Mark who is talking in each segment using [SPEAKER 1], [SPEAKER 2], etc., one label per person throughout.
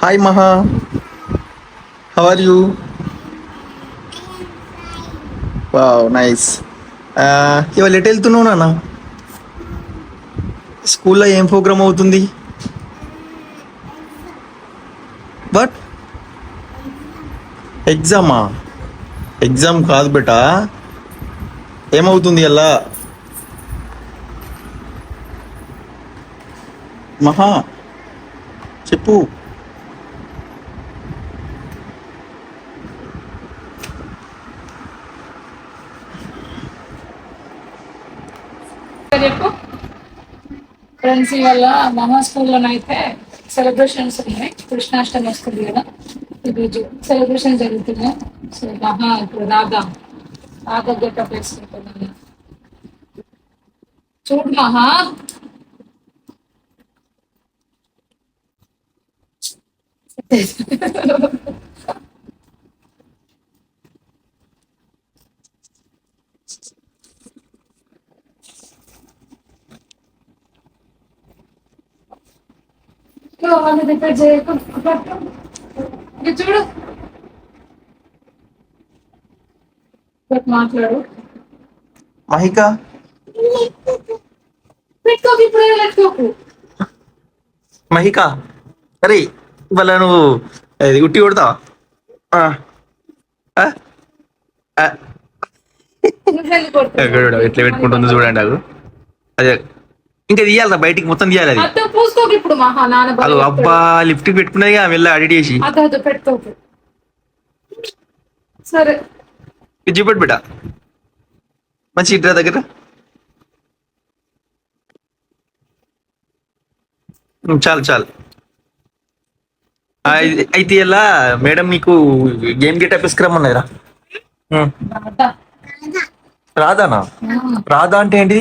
[SPEAKER 1] Hi Maha, how are you? Wow nice. ఇవాళ ఎటు వెళ్తున్నావు నాన్న? స్కూల్లో ఏం ప్రోగ్రామ్ అవుతుంది? బట్ ఎగ్జామా? ఎగ్జామ్ కాదు బేటా, ఏమవుతుంది అలా? మహా చెప్పు.
[SPEAKER 2] చెప్పు. ఫ్రెండ్స్ ఇవాళ మహా స్కూల్లోనైతే సెలబ్రేషన్స్ ఉన్నాయి. కృష్ణాష్టమి వస్తుంది కదా, ఈరోజు సెలబ్రేషన్ జరుగుతున్నాయి. సో మహా ఇప్పుడు రాగా గెటప్ వేసుకుంటున్నాను. చూడు మహా, వాళ్ళ దగ్గర చేయకు. ఇది చూడు, మాట్లాడు.
[SPEAKER 1] మహిక
[SPEAKER 2] పెట్టుకోకు, ఇప్పుడే పెట్టుకోకు.
[SPEAKER 1] మహిక, అరే ఇవాళ నువ్వు ఇది ఉట్టి కొడతావా? ఆ, ఆ, ఆ.
[SPEAKER 2] నువ్వెందుకు
[SPEAKER 1] చూడు, ఎట్లా పెట్టుకుంటుందో చూడండి. అది అదే ఇంకా తీయాలి, బయటికి మొత్తం తీయాలి అది.
[SPEAKER 2] అత్త పూసుకోకు ఇప్పుడు మహా, నాన్న
[SPEAKER 1] అది అబ్బా లిఫ్ట్ పెట్టుకున్నది వెళ్ళి అడిట్ చేసి
[SPEAKER 2] అద్దు పెట్టుకోకు. సరే
[SPEAKER 1] ఇది చూపెట్టు బిడ్డ, మంచి ఇడ్రా దగ్గర. చాలు చాలు. అయితే ఇలా మేడం మీకు గేమ్ గెటప్ ఇసుకురమ్మన్నదిరా.
[SPEAKER 2] రాధా.
[SPEAKER 1] రాధానా? రాధా అంటే ఏంటి?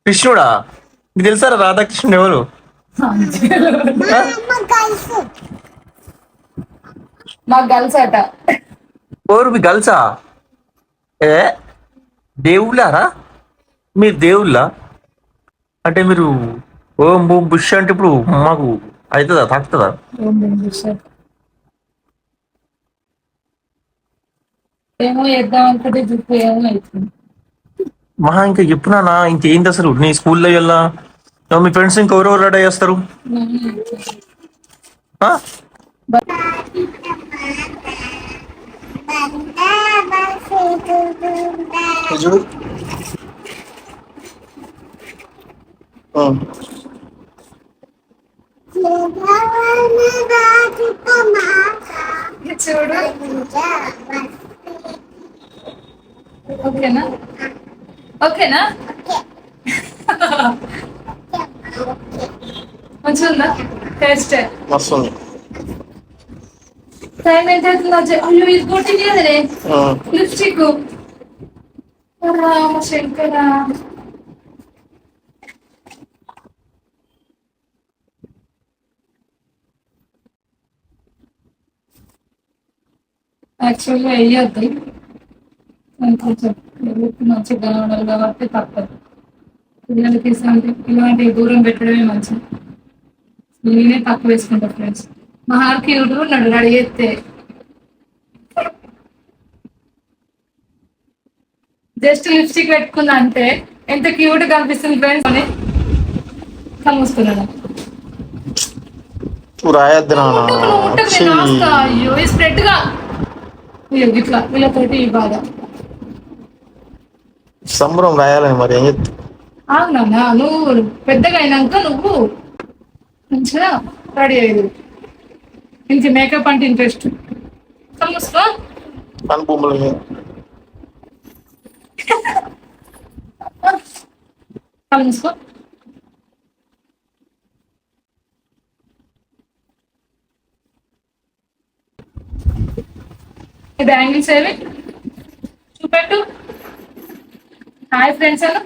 [SPEAKER 1] కృష్ణుడా? మీకు తెలుసారా రాధాకృష్ణుడు ఎవరు?
[SPEAKER 2] మా గర్ల్స్ అట.
[SPEAKER 1] ఎవరు మీ గర్ల్సా? ఏ దేవుళ్ళారా మీరు? దేవుళ్ళా అంటే మీరు ఓం బూమ్ బుష్ అంటే ఇప్పుడు మాకు అవుతుందా, తాకుతుందా?
[SPEAKER 2] ఏమో చేద్దాం అనుకుంటే జుట్టు ఏమో అవుతుంది.
[SPEAKER 1] మహా ఇంకా చెప్పునా ఇంకేంటి అసలు నీ స్కూల్లో వెళ్ళా మీ ఫ్రెండ్స్ ఇంకెవరెవరు రెడీ చేస్తారు? చూడు
[SPEAKER 2] చూడు, ఓకేనా? ఓకేనా? మంచిగా ఉందా టేస్ట్?
[SPEAKER 1] మస్తు ఉంది.
[SPEAKER 2] టైం ఎంత అవుతుందో అయ్యో, ఇది కొట్టింది కదరే లిప్స్టిక్. రామ శంకర. యాక్చువల్గా వేయద్దు, కొంచెం మంచిగా కనబడాలి కాబట్టి తప్పదు. పిల్లలకి ఇలాంటి దూరం పెట్టడమే మంచిది. నేనే తక్కువ వేసుకుంటా ఫ్రెండ్స్. మా హార్కి యూట్యూబ్ ఉన్నాడు రెడీ చేస్తే. జస్ట్ లిప్స్టిక్ పెట్టుకుందా అంటే ఎంత క్యూట్ గా కనిపిస్తుంది ఫ్రెండ్స్ అని కలుస్తున్నాడు. అయ్యో ఈ స్ప్రెడ్ గా ఇట్లా వీళ్ళతోటి బాగా
[SPEAKER 1] సంబరం రాయాలని మరి ఏం చెప్తా.
[SPEAKER 2] అవునా, నువ్వు పెద్దగా అయినాక నువ్వు మంచిగా రెడీ అయ్యేది. ఇంక మేకప్ అంటే ఇంట్రెస్ట్ కలుసుకో కలుసుకో. ఈ బ్యాంగిల్స్ ఏవి చూపెట్టు. హాయ్ ఫ్రెండ్స్ అను.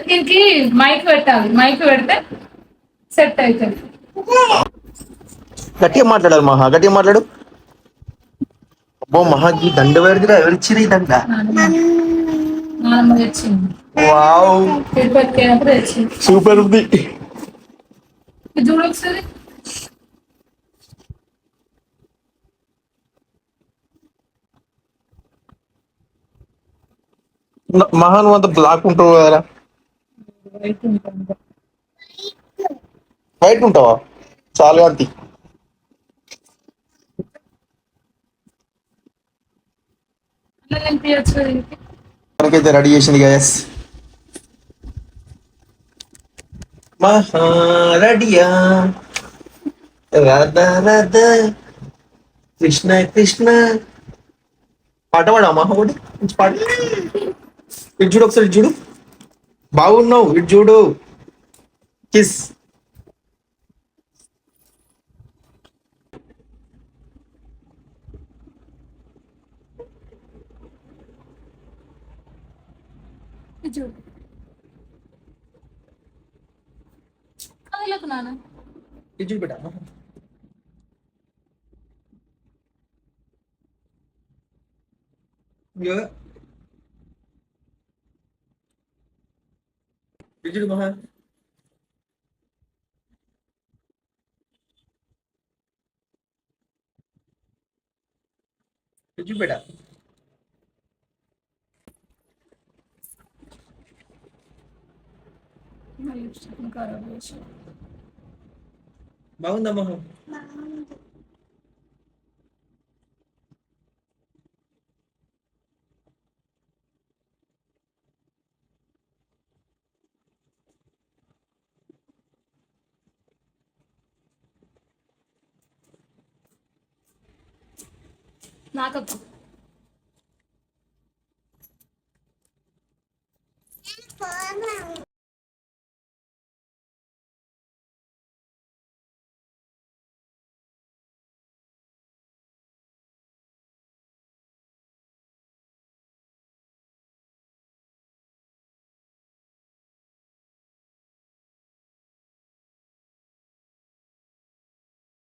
[SPEAKER 2] దీనికి మైక్ పెట్టాలి, మైక్ పెడితే సెట్ అవుతుంది.
[SPEAKER 1] గట్టిగా మాట్లాడాలి మహా, గట్టిగా మాట్లాడు. అబ్బో మహాకి దండ పెడితే ఎవరిచ్చినా ఈ దండ?
[SPEAKER 2] నానమ్మ తెచ్చింది.
[SPEAKER 1] వావ్,
[SPEAKER 2] తిరుపతికి అయినప్పుడు తెచ్చింది.
[SPEAKER 1] సూపర్ ఉంది.
[SPEAKER 2] ఇది చూడు ఒకసారి.
[SPEAKER 1] మహా నువ్వు అంత బ్లాక్ ఉంటావు కదా,
[SPEAKER 2] వైట్ ఉంటుంది.
[SPEAKER 1] వైట్ ఉంటావా? చాలా అంతి.
[SPEAKER 2] అట్లా నేను తీయచ్చు దీనికి.
[SPEAKER 1] మనకైతే రెడీ చేసింది గ్యాస్. మహా రెడీయా, రాధా రాధా, కృష్ణ కృష్ణ. పాట పాడా మహా ఒకటి మంచి పాట. ఇటు చూడు ఒకసారి, ఇటు చూడు. బాగున్నావు, ఇటు చూడు. కిస్.
[SPEAKER 2] ఇది చూడు. కదలకు నాన్న.
[SPEAKER 1] ఇటు చూడు బిడ్డ. ఇగో. ఇటు చూడు మహా. ఇటు చూడు బిడ్డ.
[SPEAKER 2] నా లిప్స్టిక్ ఖరాబ్ చేసి.
[SPEAKER 1] బాగుందా మహా?
[SPEAKER 2] నాకప్ప